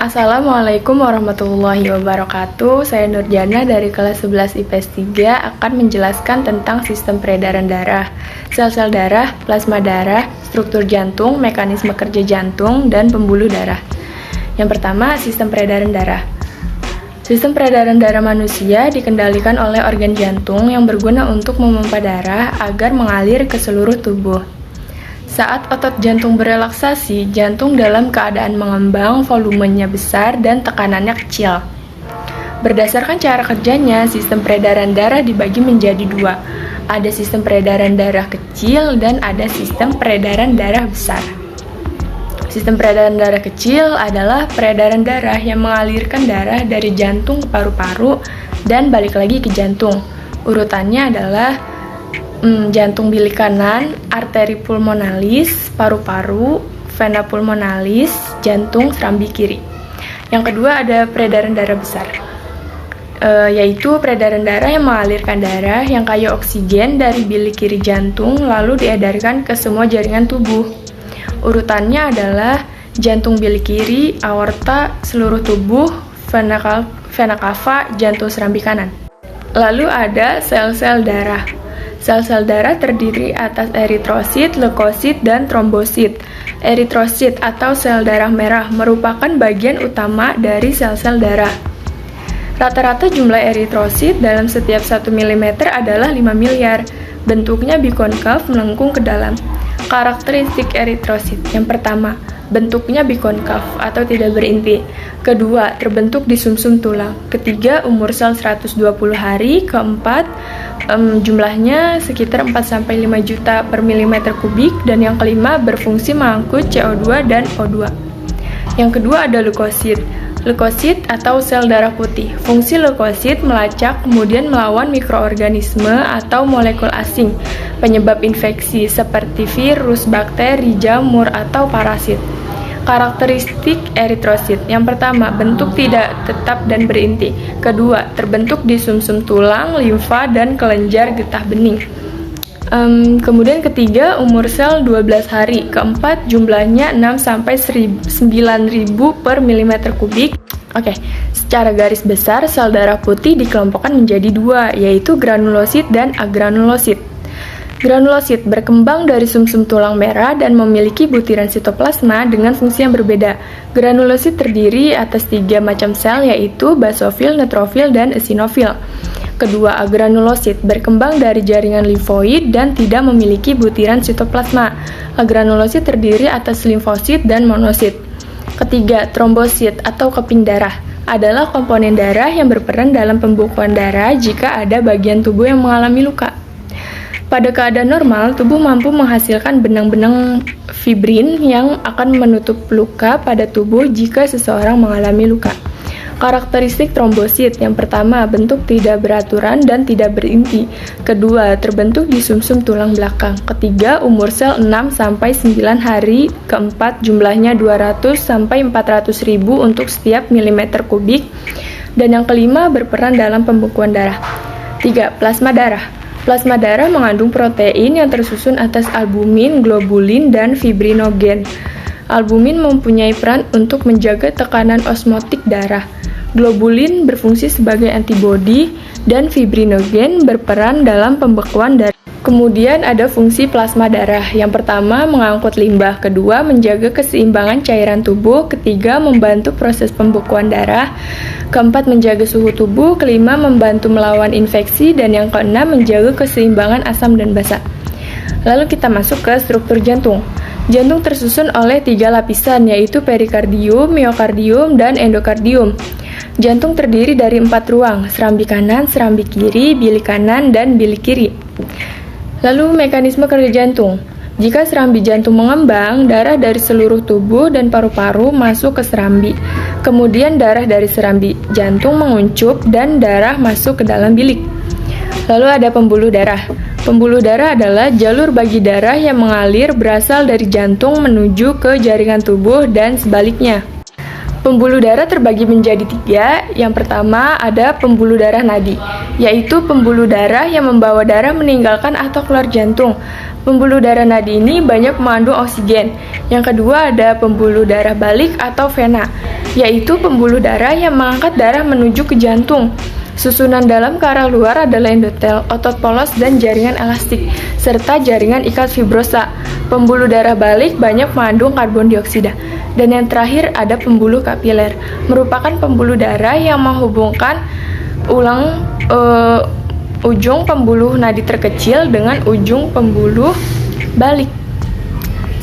Assalamualaikum warahmatullahi wabarakatuh. Saya Nurjana dari kelas 11 IPS 3 akan menjelaskan tentang sistem peredaran darah, sel-sel darah, plasma darah, struktur jantung, mekanisme kerja jantung, dan pembuluh darah. Yang pertama, sistem peredaran darah. Sistem peredaran darah manusia dikendalikan oleh organ jantung yang berguna untuk memompa darah agar mengalir ke seluruh tubuh. Saat otot jantung berelaksasi, jantung dalam keadaan mengembang, volumenya besar dan tekanannya kecil. Berdasarkan cara kerjanya, sistem peredaran darah dibagi menjadi dua. Ada sistem peredaran darah kecil dan ada sistem peredaran darah besar. Sistem peredaran darah kecil adalah peredaran darah yang mengalirkan darah dari jantung ke paru-paru dan balik lagi ke jantung. Urutannya adalah jantung bilik kanan, arteri pulmonalis, paru-paru, vena pulmonalis, jantung serambi kiri. Yang kedua ada peredaran darah besar, yaitu peredaran darah yang mengalirkan darah yang kaya oksigen dari bilik kiri jantung lalu diedarkan ke semua jaringan tubuh. Urutannya adalah jantung bilik kiri, aorta, seluruh tubuh, vena cava, jantung serambi kanan. Lalu ada sel-sel darah. Sel-sel darah terdiri atas eritrosit, leukosit, dan trombosit. Eritrosit atau sel darah merah merupakan bagian utama dari sel-sel darah. Rata-rata jumlah eritrosit dalam setiap 1 mm adalah 5 miliar. Bentuknya bikonkav melengkung ke dalam. Karakteristik eritrosit. Yang pertama, bentuknya bikonkav atau tidak berinti. Kedua, terbentuk di sumsum tulang. Ketiga, umur sel 120 hari. Keempat, jumlahnya sekitar 4-5 juta per milimeter kubik. Dan yang kelima, berfungsi mengangkut CO2 dan O2. Yang kedua ada leukosit. Leukosit atau sel darah putih. Fungsi leukosit melacak kemudian melawan mikroorganisme atau molekul asing penyebab infeksi seperti virus, bakteri, jamur, atau parasit. Karakteristik eritrosit. Yang pertama, bentuk tidak tetap dan berinti. Kedua, terbentuk di sumsum tulang, limfa, dan kelenjar getah bening. Kemudian ketiga, umur sel 12 hari. Keempat, jumlahnya 6-9.000 per milimeter kubik. Oke, secara garis besar sel darah putih dikelompokkan menjadi dua, yaitu granulosit dan agranulosit. Granulosit berkembang dari sumsum tulang merah dan memiliki butiran sitoplasma dengan fungsi yang berbeda. Granulosit terdiri atas 3 macam sel, yaitu basofil, neutrofil, dan eosinofil. Kedua, agranulosit berkembang dari jaringan limfoid dan tidak memiliki butiran sitoplasma. Agranulosit terdiri atas limfosit dan monosit. Ketiga, trombosit atau keping darah adalah komponen darah yang berperan dalam pembekuan darah jika ada bagian tubuh yang mengalami luka. Pada keadaan normal, tubuh mampu menghasilkan benang-benang fibrin yang akan menutup luka pada tubuh jika seseorang mengalami luka. Karakteristik trombosit. Yang pertama, bentuk tidak beraturan dan tidak berinti. Kedua, terbentuk di sumsum tulang belakang. Ketiga, umur sel 6-9 hari. Keempat, jumlahnya 200-400 ribu untuk setiap milimeter kubik. Dan yang kelima, berperan dalam pembekuan darah. 3. Plasma darah. Plasma darah mengandung protein yang tersusun atas albumin, globulin, dan fibrinogen. Albumin mempunyai peran untuk menjaga tekanan osmotik darah. Globulin berfungsi sebagai antibodi dan fibrinogen berperan dalam pembekuan darah. Kemudian ada fungsi plasma darah. Yang pertama, mengangkut limbah. Kedua, menjaga keseimbangan cairan tubuh. Ketiga, membantu proses pembekuan darah. Keempat, menjaga suhu tubuh. Kelima, membantu melawan infeksi. Dan yang keenam, menjaga keseimbangan asam dan basa. Lalu kita masuk ke struktur jantung. Jantung tersusun oleh 3 lapisan, yaitu perikardium, miokardium, dan endokardium. Jantung terdiri dari 4 ruang, serambi kanan, serambi kiri, bilik kanan, dan bilik kiri. Lalu mekanisme kerja jantung. Jika serambi jantung mengembang, darah dari seluruh tubuh dan paru-paru masuk ke serambi. Kemudian darah dari serambi jantung menguncup dan darah masuk ke dalam bilik. Lalu ada pembuluh darah. Pembuluh darah adalah jalur bagi darah yang mengalir berasal dari jantung menuju ke jaringan tubuh dan sebaliknya. Pembuluh darah terbagi menjadi 3. Yang pertama ada pembuluh darah nadi, yaitu pembuluh darah yang membawa darah meninggalkan atau keluar jantung. Pembuluh darah nadi ini banyak mengandung oksigen. Yang kedua ada pembuluh darah balik atau vena, yaitu pembuluh darah yang mengangkat darah menuju ke jantung. Susunan dalam ke arah luar adalah endotel, otot polos dan jaringan elastik, serta jaringan ikat fibrosa. Pembuluh darah balik banyak mengandung karbon dioksida. Dan yang terakhir ada pembuluh kapiler, merupakan pembuluh darah yang menghubungkan ujung pembuluh nadi terkecil dengan ujung pembuluh balik.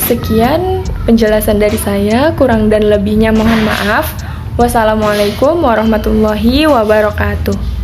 Sekian penjelasan dari saya, kurang dan lebihnya mohon maaf. Wassalamualaikum warahmatullahi wabarakatuh.